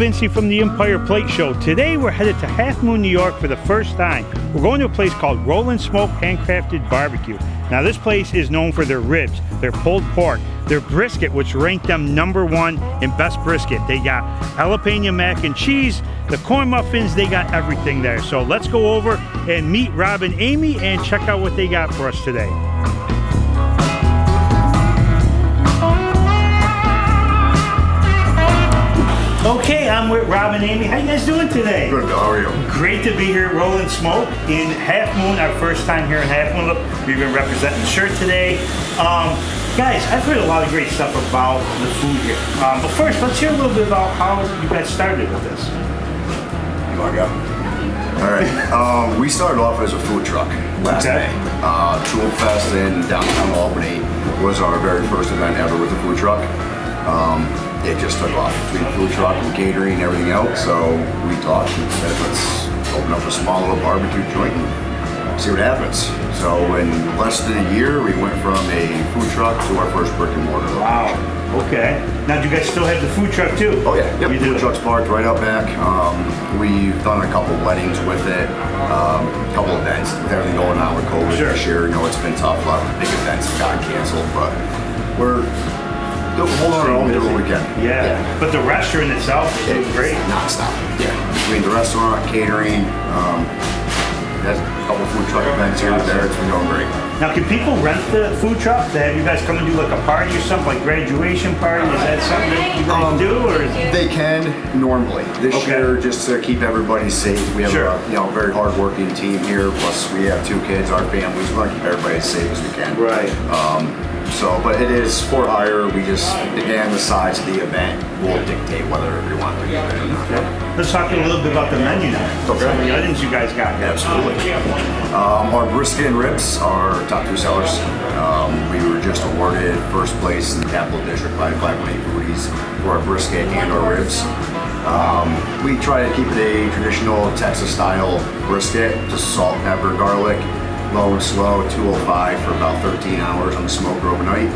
Vinci from the Empire Plate Show. Today we're headed to Halfmoon, New York for the first time. We're going to a place called Rollin Smoke Handcrafted BBQ. Now this place is known for their ribs, their pulled pork, their brisket, which ranked them #1 in best brisket. They got jalapeno mac and cheese, the corn muffins, they got everything there. So let's go over and meet Rob and Amy and check out what they got for us today. Okay, I'm with Rob and Amy. How you guys doing today? Good, how are you? Great to be here at Rollin Smoke in Halfmoon, our first time here in Halfmoon. Look, we've been representing the shirt today. Guys, I've heard a lot of great stuff about the food here. But first, let's hear a little bit about how you guys started with this. You want to go? All right. We started off as a food truck last May. Tool Fest in downtown Albany was our very first event ever with a food truck. It just took off between food truck and catering and everything else. So we talked and said, let's open up a small little barbecue joint and see what happens. So in less than a year, we went from a food truck to our first brick and mortar location. Wow. Okay. Now, do you guys still have the food truck too? Oh yeah. Yep. The food truck's parked right out back. We've done a couple weddings with it, a couple events with everything going on with COVID this year. You know, it's been tough. A lot of big events have gotten canceled, but we're hold on our own, do what we can. Yeah. But the restaurant itself is great. Non-stop. Yeah. Between the restaurant, catering, there's a couple food truck events here and there. It's been going great. Now, can people rent the food truck to have you guys come and do like a party or something, like graduation party? Is that something that you guys do, or is it... They can normally. This year, just to keep everybody safe, we have a very hard-working team here. Plus, we have 2 kids, our families. We want to keep everybody as safe as we can. Right. But it is for hire. We just, again, the size of the event will dictate whether we want to do it or not. Okay. Let's talk a little bit about the menu now. Okay. Some of the items you guys got here. Absolutely. Our brisket and ribs are top 2 sellers. We were just awarded first place in the Capital District by 518 Foodies for our brisket and our ribs. We try to keep it a traditional Texas-style brisket, just salt, pepper, garlic. Low and slow, 205 for about 13 hours on the smoker overnight.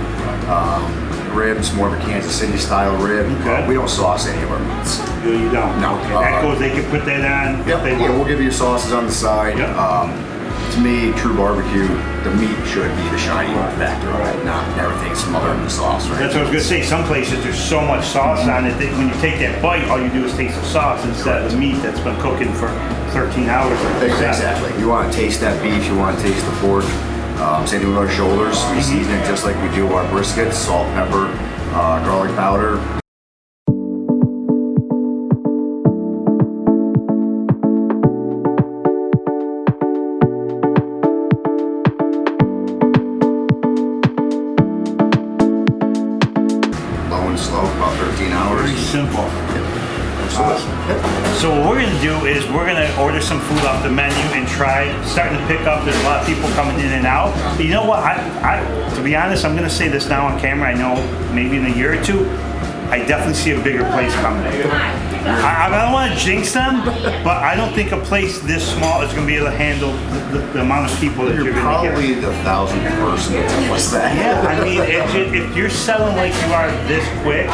Ribs, more of a Kansas City style rib. Okay. We don't sauce any of our meats. You don't? No. Okay. That goes, they can put that on. Yep. We'll give you sauces on the side. Yep. To me, true barbecue, the meat should be the shining factor. Right. Not everything smothered in the sauce. Right? That's what I was going to say. Some places there's so much sauce on it that when you take that bite, all you do is taste the sauce instead of the meat that's been cooking for 13 hours. Exactly. You want to taste that beef, you want to taste the pork. Same thing with our shoulders. We season it just like we do our briskets, salt, pepper, garlic powder. Low and slow, about 13 hours. Very simple. So what we're going to do is we're going to order some food off the menu and try starting to pick up. There's a lot of people coming in and out. But you know what? To be honest, I'm going to say this now on camera. I know maybe in a year or 2, I definitely see a bigger place coming. I don't want to jinx them, but I don't think a place this small is going to be able to handle the amount of people that you're going to get. Probably the 1,000th person to tell us that. Yeah, I mean, if you're selling like you are this quick,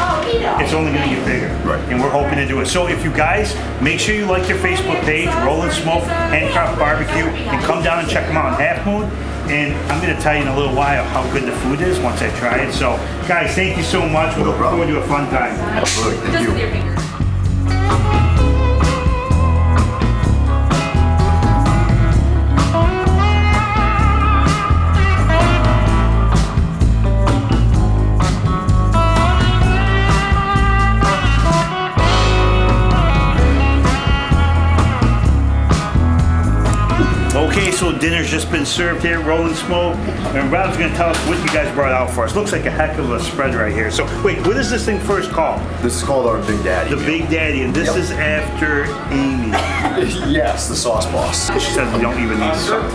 it's only going to get bigger. Right. And we're hoping to do it. So if you guys, make sure you like their Facebook page, Rollin Smoke Handcrafted BBQ, and come down and check them out in Halfmoon. And I'm going to tell you in a little while how good the food is once I try it. So, guys, thank you so much. We're looking forward to a fun time. Absolutely. Thank you. Okay, so dinner's just been served here, Rollin Smoke, and Rob's gonna tell us what you guys brought out for us. Looks like a heck of a spread right here. So, wait, what is this thing first called? This is called our Big Daddy. The Big Daddy, and this is after Amy. Yes, the sauce boss. She says we don't even need sauce.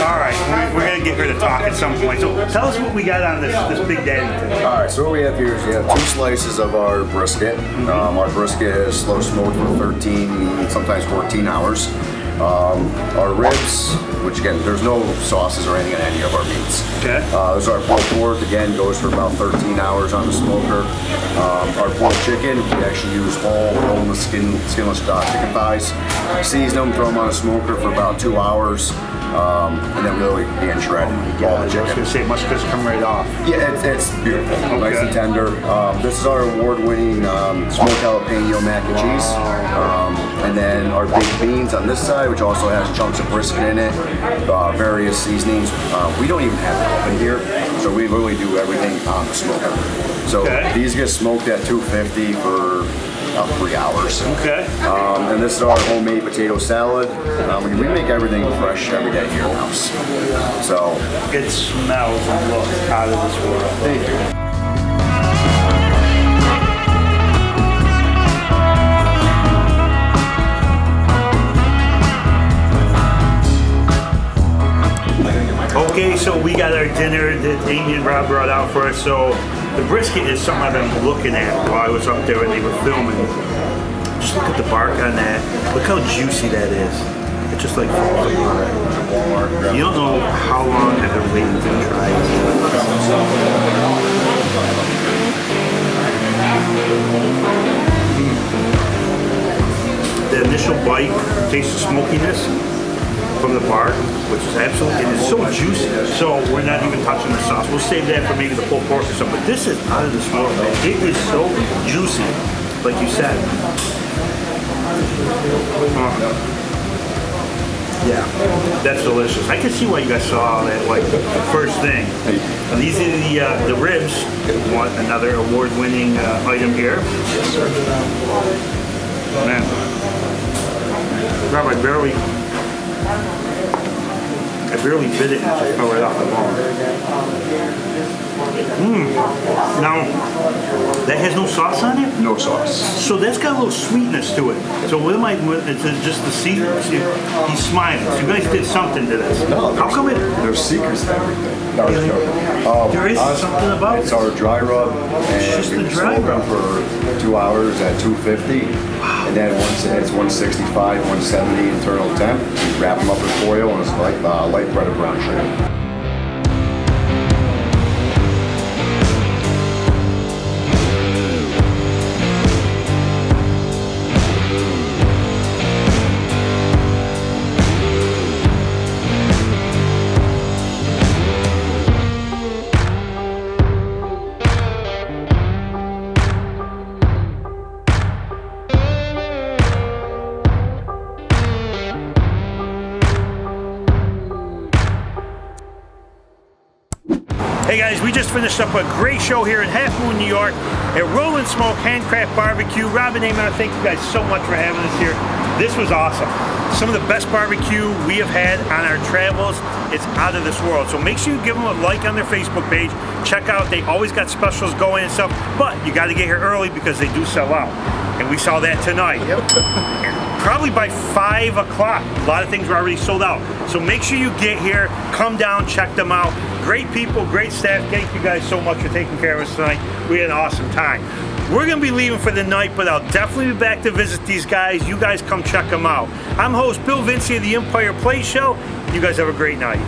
All right, we're gonna get her to talk at some point. So, tell us what we got on this Big Daddy today. All right, so what we have here is we have 2 slices of our brisket. Our brisket is slow smoked for 13, sometimes 14 hours. Our ribs, which again, there's no sauces or anything on any of our meats. Okay. This is our pulled pork. Again, goes for about 13 hours on the smoker. Our pulled chicken, we actually use whole boneless, skinless chicken thighs. Season them, throw them on a smoker for about 2 hours. And then really being shredded. Yeah, I was going to say, it must just come right off. Yeah, it's beautiful, nice and tender. This is our award-winning smoked jalapeno mac and cheese. And then our baked beans on this side, which also has chunks of brisket in it, various seasonings. We don't even have an oven here, so we literally do everything on the smoker. So these get smoked at 250 for about 3 hours. Okay. And this is our homemade potato salad. We make everything fresh every day here in the house. So it smells and looks out of this world. Thank you. Okay, so we got our dinner that Amy and Rob brought out for us. So the brisket is something I've been looking at while I was up there and they were filming. Just look at the bark on that. Look how juicy that is. It just like falls apart. You don't know how long I've been waiting to try it. The initial bite, taste the smokiness from the bark, which is absolutely, and it's so juicy. So we're not even touching the sauce. We'll save that for maybe the pulled pork or something. But this is out of this world, man. It is so juicy, like you said. Yeah, that's delicious. I can see why you guys saw that like the first thing. And these are the ribs. Want another award-winning item here. Man, Rob, I barely bit it and it just fell right off the bone. Now, that has no sauce on it? No sauce. So that's got a little sweetness to it. So what am I, it's just the secret? He's smiling. So you guys did something to this. No, how come it? There's secrets to everything. No, there is something about it. It's our dry rub. And it's just the dry rub. For 2 hours at 250. Wow. And then once it's 165, 170 internal temp, wrap them up with foil and it's like light bread or brown sugar. Hey guys, we just finished up a great show here in Halfmoon, New York at Rollin Smoke Handcraft BBQ. Rob and Amy, I thank you guys so much for having us here. This was awesome. Some of the best barbecue we have had on our travels. It's out of this world. So make sure you give them a like on their Facebook page. Check out, they always got specials going and stuff, but you got to get here early because they do sell out. And we saw that tonight. Yep. Probably by 5 o'clock. A lot of things were already sold out. So make sure you get here, come down, check them out. Great people, great staff. Thank you guys so much for taking care of us tonight. We had an awesome time. We're gonna be leaving for the night, but I'll definitely be back to visit these guys. You guys come check them out. I'm host Bill Vinci of the Empire Plate Show. You guys have a great night.